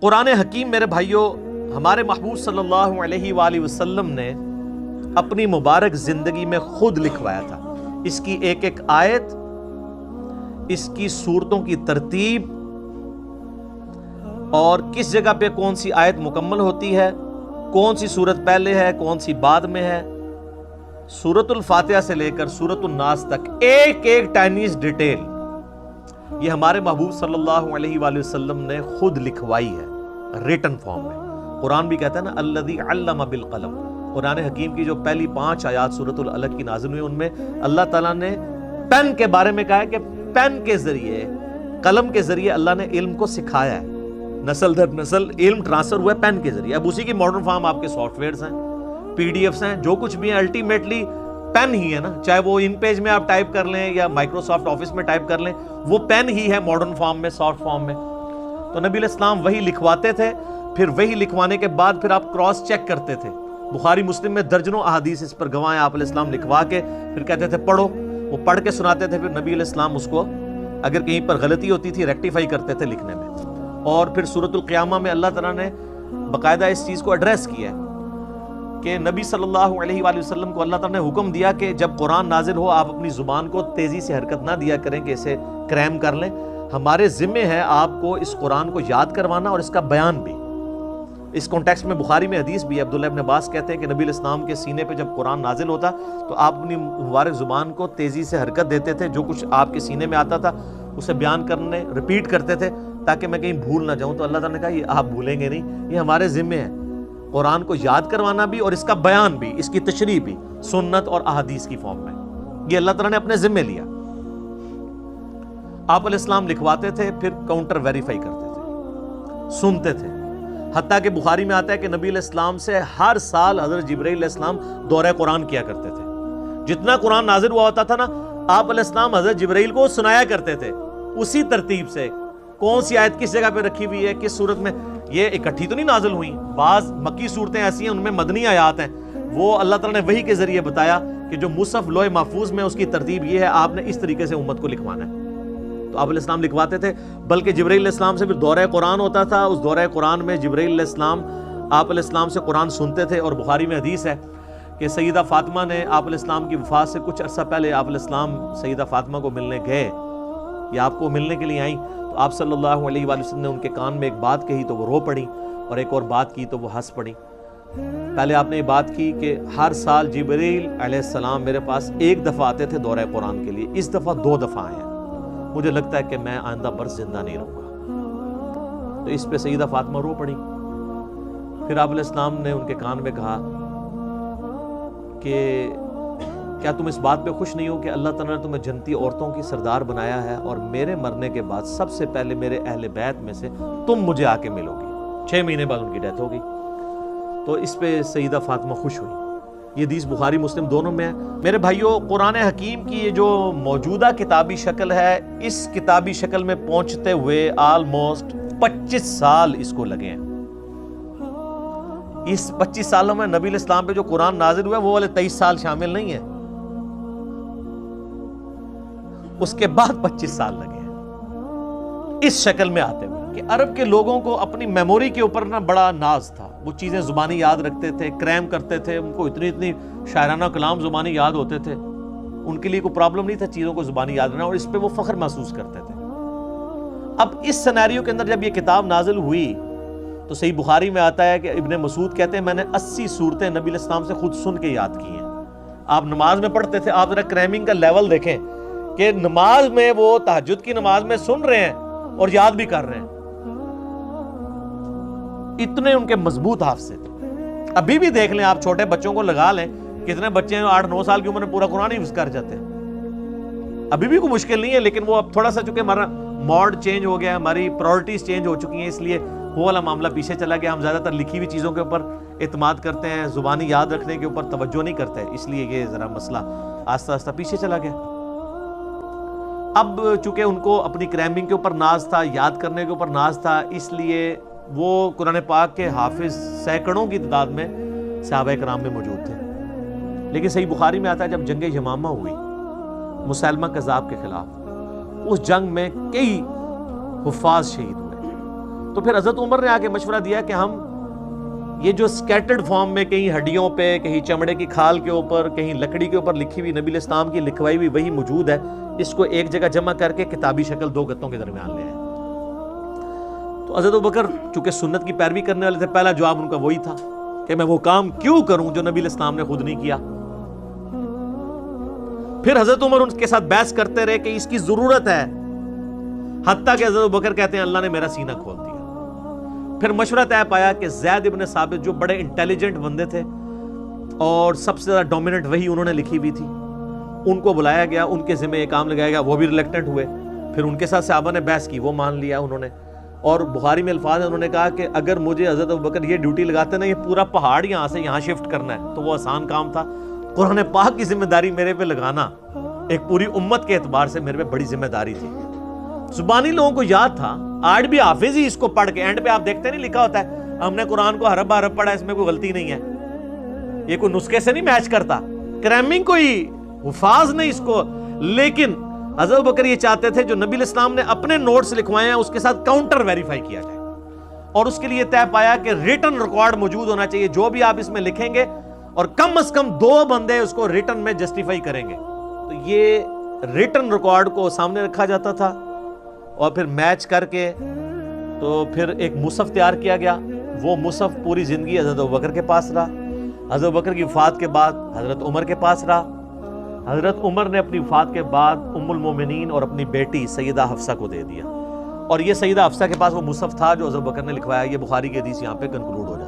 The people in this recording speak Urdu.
قرآن حکیم میرے بھائیوں ہمارے محبوب صلی اللہ علیہ وآلہ وسلم نے اپنی مبارک زندگی میں خود لکھوایا تھا. اس کی ایک ایک آیت، اس کی صورتوں کی ترتیب اور کس جگہ پہ کون سی آیت مکمل ہوتی ہے، کون سی صورت پہلے ہے کون سی بعد میں ہے، سورۃ الفاتحہ سے لے کر سورۃ الناس تک ایک ایک ٹائنیز ڈیٹیل یہ ہمارے محبوب صلی اللہ علیہ وآلہ وسلم نے خود لکھوائی ہے ریٹن فارم میں. قرآن بھی کہتا ہے نا الذی علم بالقلم. قرآن حکیم کی جو پہلی 5 آیات سورۃ العلق کی نازل ہوئی ان میں اللہ تعالیٰ نے پین کے بارے میں کہا ہے کہ پین کے ذریعے، قلم کے ذریعے اللہ نے علم کو سکھایا ہے. نسل در نسل علم ٹرانسفر ہوا ہے پین کے ذریعے. اب اسی کی ماڈرن فارم آپ کے سافٹ ویئرز ہیں، پی ڈی ایفز ہیں، جو کچھ بھی ہیں الٹیمیٹلی پین ہی ہے نا. چاہے وہ ان پیج میں آپ ٹائپ کر لیں یا مائکروسافٹ آفس میں ٹائپ کر لیں، وہ پین ہی ہے ماڈرن فارم میں، سافٹ فارم میں. تو نبی علیہ السلام وہی لکھواتے تھے، پھر وہی لکھوانے کے بعد پھر آپ کراس چیک کرتے تھے. بخاری مسلم میں درجنوں احادیث اس پر گواہ ہیں. آپ علیہ السلام لکھوا کے پھر کہتے تھے پڑھو، وہ پڑھ کے سناتے تھے. پھر نبی علیہ السلام اس کو اگر کہیں پر غلطی ہوتی تھی ریکٹیفائی کرتے تھے لکھنے میں. اور پھر سورۃ القیامہ میں اللہ تعالیٰ نے باقاعدہ اس چیز کو ایڈریس کیا ہے کہ نبی صلی اللہ علیہ وآلہ وسلم کو اللہ تعالیٰ نے حکم دیا کہ جب قرآن نازل ہو آپ اپنی زبان کو تیزی سے حرکت نہ دیا کریں کہ اسے کریم کر لیں. ہمارے ذمے ہے آپ کو اس قرآن کو یاد کروانا اور اس کا بیان بھی. اس کانٹیکسٹ میں بخاری میں حدیث بھی ہے. عبداللہ ابن عباس کہتے ہیں کہ نبی علیہ السلام کے سینے پہ جب قرآن نازل ہوتا تو آپ اپنی مبارک زبان کو تیزی سے حرکت دیتے تھے، جو کچھ آپ کے سینے میں آتا تھا اسے بیان کرنے ریپیٹ کرتے تھے تاکہ میں کہیں بھول نہ جاؤں. تو اللہ تعالیٰ نے کہا یہ آپ بھولیں گے نہیں، یہ ہمارے ذمے ہے قرآن کو یاد کروانا بھی اور اس کا بیان بھی، اس کی تشریح بھی سنت اور احادیث کی فارم میں. یہ اللہ تعالیٰ نے اپنے ذمے لیا. آپ علیہ السلام لکھواتے تھے، پھر کاؤنٹر ویریفائی کرتے تھے، سنتے تھے. حتیٰ کہ بخاری میں آتا ہے کہ نبی علیہ السلام سے ہر سال حضرت جبرائیل علیہ السلام دورہ قرآن کیا کرتے تھے. جتنا قرآن نازل ہوا ہوتا تھا نا، آپ علیہ السلام حضرت جبرائیل کو سنایا کرتے تھے اسی ترتیب سے، کون سی آیت کس جگہ پہ رکھی ہوئی ہے، کس صورت میں. یہ اکٹھی تو نہیں نازل ہوئی، بعض مکی صورتیں ایسی ہیں ان میں مدنی آیات ہیں، وہ اللہ تعالیٰ نے وحی کے ذریعے بتایا کہ جو مصحف لوح محفوظ میں اس کی ترتیب یہ ہے، آپ نے اس طریقے سے امت کو لکھوانا ہے. تو آپ علیہ السلام لکھواتے تھے. بلکہ جبرائیل علیہ السلام سے پھر دورہ قرآن ہوتا تھا. اس دورہ قرآن میں جبرائیل علیہ السلام آپ علیہ السلام سے قرآن سنتے تھے. اور بخاری میں حدیث ہے کہ سیدہ فاطمہ نے آپ علیہ السلام کی وفات سے کچھ عرصہ پہلے آپ علیہ السلام سیدہ فاطمہ کو ملنے گئے یا آپ کو ملنے کے لیے آئیں، تو آپ صلی اللہ علیہ وآلہ وسلم نے ان کے کان میں ایک بات کہی تو وہ رو پڑی، اور ایک اور بات کی تو وہ ہنس پڑی. پہلے آپ نے یہ بات کی کہ ہر سال جبرائیل علیہ السلام میرے پاس ایک دفعہ آتے تھے دورہ قرآن کے لیے، اس دفعہ 2 دفعہ آئے ہیں، مجھے لگتا ہے کہ میں آئندہ برس زندہ نہیں رہوں گا. تو اس پہ سیدہ فاطمہ رو پڑی. پھر آپ علیہ السلام نے ان کے کان میں کہا کہ کیا تم اس بات پہ خوش نہیں ہو کہ اللہ تعالیٰ نے تمہیں جنتی عورتوں کی سردار بنایا ہے، اور میرے مرنے کے بعد سب سے پہلے میرے اہل بیت میں سے تم مجھے آ کے ملو گی. 6 مہینے بعد ان کی ڈیتھ ہو گئی. تو اس پہ سیدہ فاطمہ خوش ہوئی. یہ حدیث بخاری مسلم دونوں میں ہے. میرے بھائیوں، قرآن حکیم کی یہ جو موجودہ کتابی شکل ہے، اس کتابی شکل میں پہنچتے ہوئے آلموسٹ 25 سال اس کو لگے ہیں. اس 25 سالوں میں نبی علیہ السلام پہ جو قرآن نازل ہوا ہے وہ والے 23 سال شامل نہیں ہیں، اس کے بعد 25 سال لگے ہیں اس شکل میں آتے ہوئے. کہ عرب کے لوگوں کو اپنی میموری کے اوپر نا بڑا ناز تھا، وہ چیزیں زبانی یاد رکھتے تھے، کریم کرتے تھے، ان کو اتنی شاعرانہ کلام زبانی یاد ہوتے تھے، ان کے لیے کوئی پرابلم نہیں تھا چیزوں کو زبانی یاد رکھنا، اور اس پہ وہ فخر محسوس کرتے تھے. اب اس سینیریو کے اندر جب یہ کتاب نازل ہوئی تو صحیح بخاری میں آتا ہے کہ ابن مسعود کہتے ہیں میں نے 80 صورتیں نبی علیہ السلام سے خود سن کے یاد کی ہیں. آپ نماز میں پڑھتے تھے، آپ ذرا کریمنگ کا لیول دیکھیں کہ نماز میں وہ تہجد کی نماز میں سن رہے ہیں اور یاد بھی کر رہے ہیں. اتنے ان کے مضبوط حافظے تھے. ابھی بھی دیکھ لیں آپ، چھوٹے بچوں کو لگا لیں، کتنے بچے ہیں 8-9 سال کی عمر میں پورا قرآن حفظ کر جاتے ہیں. ابھی بھی کوئی مشکل نہیں ہے، لیکن وہ اب تھوڑا سا چونکہ ہمارا موڈ چینج ہو گیا ہے، ہماری پرائورٹیز چینج ہو چکی ہیں، اس لیے وہ والا معاملہ پیچھے چلا گیا. ہم زیادہ تر لکھی ہوئی چیزوں کے اوپر اعتماد کرتے ہیں، زبانی یاد رکھنے کے اوپر توجہ نہیں کرتے، اس لیے یہ ذرا مسئلہ آہستہ آہستہ پیچھے چلا گیا. اب چونکہ ان کو اپنی کریمنگ کے اوپر ناز تھا، یاد کرنے کے اوپر ناز تھا، اس لیے وہ قرآن پاک کے حافظ سینکڑوں کی تعداد میں صحابہ کرام میں موجود تھے. لیکن صحیح بخاری میں آتا ہے جب جنگ یمامہ ہوئی مسیلمہ کذاب کے خلاف، اس جنگ میں کئی حفاظ شہید ہوئے. تو پھر حضرت عمر نے آ کے مشورہ دیا کہ ہم یہ جو سکیٹرڈ فارم میں کہیں ہڈیوں پہ، کہیں چمڑے کی کھال کے اوپر، کہیں لکڑی کے اوپر لکھی ہوئی نبی الاسلام کی لکھوائی ہوئی وہی موجود ہے، اس کو ایک جگہ جمع کر کے کتابی شکل 2 گتوں کے درمیان لے آئے۔ تو حضرت ابوبکر چونکہ سنت کی پیروی کرنے والے تھے، پہلا جواب ان کا وہی تھا کہ میں وہ کام کیوں کروں جو نبی الاسلام نے خود نہیں کیا۔ پھر حضرت عمر ان کے ساتھ بحث کرتے رہے کہ اس کی ضرورت ہے، حتیٰ کہ حضرت ابوبکر کہتے ہیں اللہ نے میرا سینہ کھول دیا۔ پھر مشورہ طے پایا کہ زید ابن ثابت جو بڑے انٹیلیجنٹ بندے تھے اور سب سے زیادہ ڈومیننٹ وہی انہوں نے لکھی ہوئی تھی، ان کو بلایا گیا، ان کے ذمہ یہ کام لگایا گیا، وہ بھی ریلیکٹنٹ ہوئے۔ پھر ان کے ساتھ صحابہ نے بحث کی، وہ مان لیا انہوں نے، اور بخاری میں الفاظ ہیں، انہوں نے کہا کہ اگر مجھے حضرت ابوبکر یہ ڈیوٹی لگاتے نا، یہ پورا پہاڑ یہاں سے یہاں شفٹ کرنا ہے، تو وہ آسان کام تھا۔ قرآن پاک کی ذمہ داری میرے پہ لگانا ایک پوری امت کے اعتبار سے میرے پہ بڑی ذمہ داری تھی۔ زبانی لوگوں کو یاد تھا، آج بھی حافظ ہی اس کو پڑھ کے اینڈ پہ آپ دیکھتے نہیں لکھا ہوتا ہے ہم نے قرآن کو حرف حرف پڑھا، اس میں کوئی غلطی نہیں ہے، یہ کوئی نسخے سے نہیں میچ کرتا، کریمنگ کوئی حفاظ نہیں اس کو۔ لیکن حضرت ابوبکر یہ چاہتے تھے جو نبی الاسلام نے اپنے نوٹس لکھوائے ہیں اس کے ساتھ کاؤنٹر ویریفائی کیا جائے، اور اس کے لیے طے پایا کہ ریٹن ریکارڈ موجود ہونا چاہیے، جو بھی آپ اس میں لکھیں گے اور کم از کم 2 بندے اس کو ریٹن میں جسٹیفائی کریں گے۔ تو یہ ریٹن ریکارڈ کو سامنے رکھا جاتا تھا، اور پھر میچ کر کے تو پھر ایک مصحف تیار کیا گیا۔ وہ مصحف پوری زندگی حضرت ابوبکر کے پاس رہا، حضرت ابوبکر کی وفات کے بعد حضرت عمر کے پاس رہا۔ حضرت عمر نے اپنی وفات کے بعد ام المومنین اور اپنی بیٹی سیدہ حفصہ کو دے دیا، اور یہ سیدہ حفصہ کے پاس وہ مصحف تھا جو حضرت ابوبکر نے لکھوایا۔ یہ بخاری کی حدیث یہاں پہ کنکلوڈ ہو جاتی ہے۔